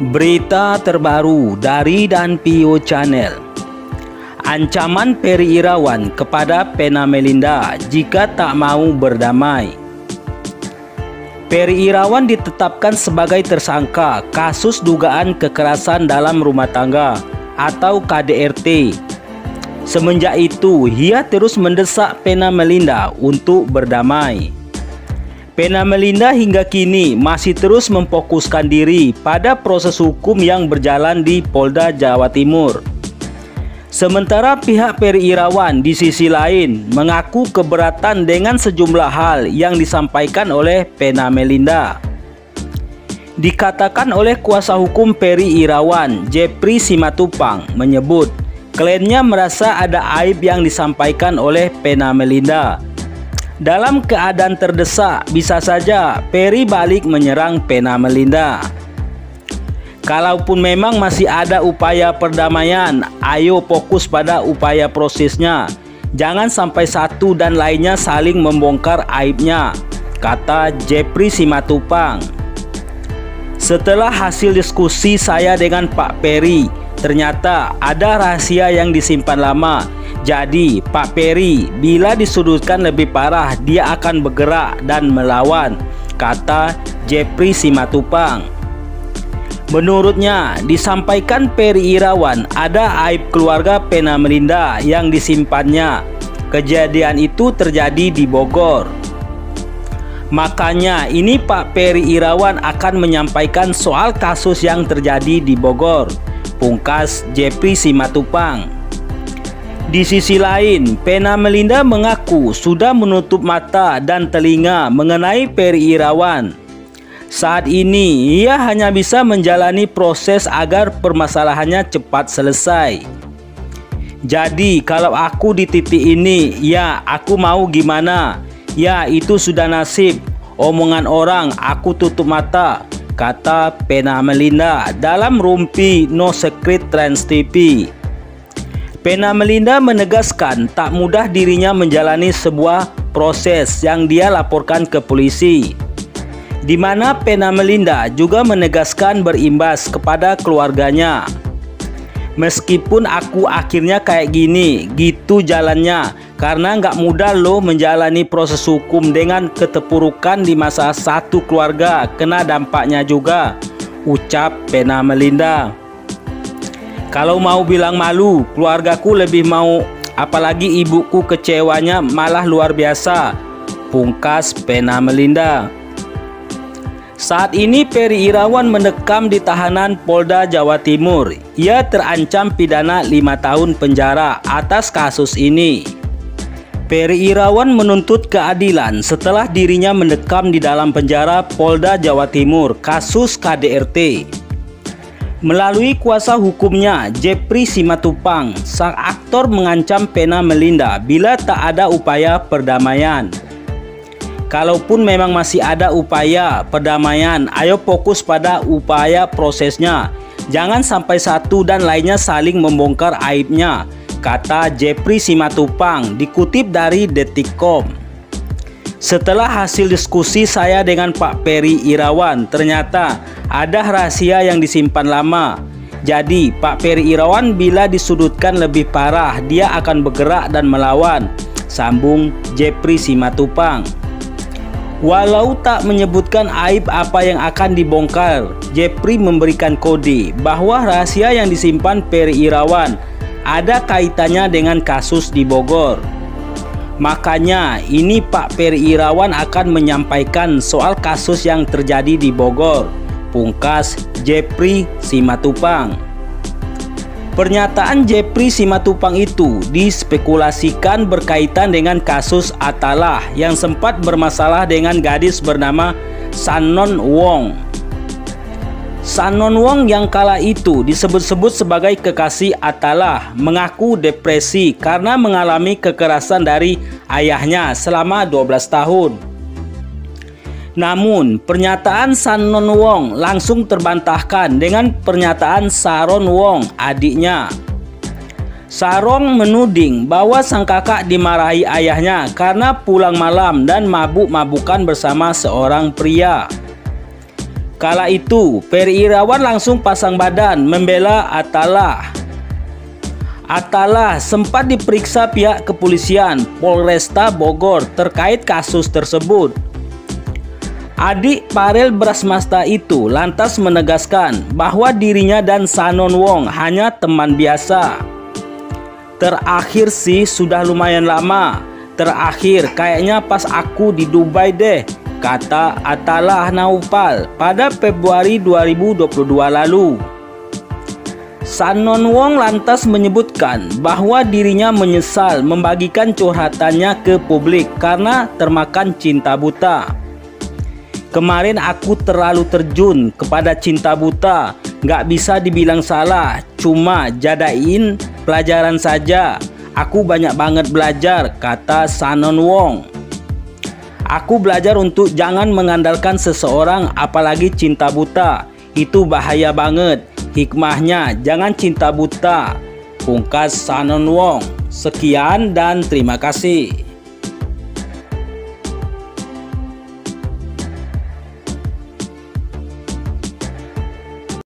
Berita terbaru dari Danpio Channel. Ancaman Perry Irawan kepada Vena Melinda jika tak mau berdamai. Perry Irawan ditetapkan sebagai tersangka kasus dugaan kekerasan dalam rumah tangga atau KDRT. Semenjak itu, ia terus mendesak Vena Melinda untuk berdamai. Vena Melinda hingga kini masih terus memfokuskan diri pada proses hukum yang berjalan di Polda Jawa Timur. Sementara pihak Perry Irawan di sisi lain mengaku keberatan dengan sejumlah hal yang disampaikan oleh Vena Melinda. Dikatakan oleh kuasa hukum Perry Irawan, Jeffrey Simatupang, menyebut kliennya merasa ada aib yang disampaikan oleh Vena Melinda. Dalam keadaan terdesak, bisa saja Perry balik menyerang Vena Melinda. Kalaupun memang masih ada upaya perdamaian, ayo fokus pada upaya prosesnya. Jangan sampai satu dan lainnya saling membongkar aibnya, kata Jeffrey Simatupang. Setelah hasil diskusi saya dengan Pak Perry, ternyata ada rahasia yang disimpan lama. Jadi Pak Perry, bila disudutkan lebih parah, dia akan bergerak dan melawan, kata Jeffrey Simatupang. Menurutnya, disampaikan Perry Irawan ada aib keluarga Vena Melinda yang disimpannya. Kejadian itu terjadi di Bogor. Makanya ini Pak Perry Irawan akan menyampaikan soal kasus yang terjadi di Bogor, pungkas Jeffrey Simatupang. Di sisi lain, Vena Melinda mengaku sudah menutup mata dan telinga mengenai Perry Irawan. Saat ini, ia hanya bisa menjalani proses agar permasalahannya cepat selesai. Jadi, kalau aku di titik ini, ya aku mau gimana? Ya itu sudah nasib. Omongan orang, aku tutup mata, kata Vena Melinda dalam Rumpi No Secret Trans TV. Vena Melinda menegaskan tak mudah dirinya menjalani sebuah proses yang dia laporkan ke polisi, di mana Vena Melinda juga menegaskan berimbas kepada keluarganya. Meskipun aku akhirnya kayak gini, gitu jalannya, karena nggak mudah loh menjalani proses hukum dengan keterpurukan di masa satu keluarga kena dampaknya juga, ucap Vena Melinda. Kalau mau bilang malu, keluargaku lebih mau, apalagi ibuku kecewanya malah luar biasa, pungkas Vena Melinda. Saat ini Perry Irawan mendekam di tahanan Polda Jawa Timur. Ia terancam pidana 5 tahun penjara atas kasus ini. Perry Irawan menuntut keadilan setelah dirinya mendekam di dalam penjara Polda Jawa Timur kasus KDRT. Melalui kuasa hukumnya, Jeffrey Simatupang, sang aktor mengancam Vena Melinda bila tak ada upaya perdamaian. Kalaupun memang masih ada upaya perdamaian, ayo fokus pada upaya prosesnya. Jangan sampai satu dan lainnya saling membongkar aibnya, kata Jeffrey Simatupang, dikutip dari Detikcom. Setelah hasil diskusi saya dengan Pak Perry Irawan, ternyata ada rahasia yang disimpan lama. Jadi Pak Perry Irawan bila disudutkan lebih parah, dia akan bergerak dan melawan, sambung Jeffrey Simatupang. Walau tak menyebutkan aib apa yang akan dibongkar, Jeffrey memberikan kode bahwa rahasia yang disimpan Perry Irawan ada kaitannya dengan kasus di Bogor. Makanya ini Pak Perry Irawan akan menyampaikan soal kasus yang terjadi di Bogor, pungkas Jeffrey Simatupang. Pernyataan Jeffrey Simatupang itu dispekulasikan berkaitan dengan kasus Atalah yang sempat bermasalah dengan gadis bernama Sanon Wong. Sanon Wong yang kala itu disebut-sebut sebagai kekasih Atalah mengaku depresi karena mengalami kekerasan dari ayahnya selama 12 tahun. Namun, pernyataan Sanon Wong langsung terbantahkan dengan pernyataan Saron Wong, adiknya. Sarong menuding bahwa sang kakak dimarahi ayahnya karena pulang malam dan mabuk-mabukan bersama seorang pria. Kala itu, Ferry Irawan langsung pasang badan membela Atallah. Atallah sempat diperiksa pihak kepolisian Polresta Bogor terkait kasus tersebut. Adik Farel Bratmasta itu lantas menegaskan bahwa dirinya dan Sanon Wong hanya teman biasa. Terakhir sih sudah lumayan lama. Terakhir kayaknya pas aku di Dubai deh, kata Atallah Naufal pada Februari 2022 lalu. Sanon Wong lantas menyebutkan bahwa dirinya menyesal membagikan curhatannya ke publik karena termakan cinta buta. Kemarin aku terlalu terjun kepada cinta buta, gak bisa dibilang salah, cuma jadain pelajaran saja. Aku banyak banget belajar, kata Sanon Wong. Aku belajar untuk jangan mengandalkan seseorang apalagi cinta buta. Itu bahaya banget. Hikmahnya jangan cinta buta, pungkas Sanon Wong. Sekian dan terima kasih.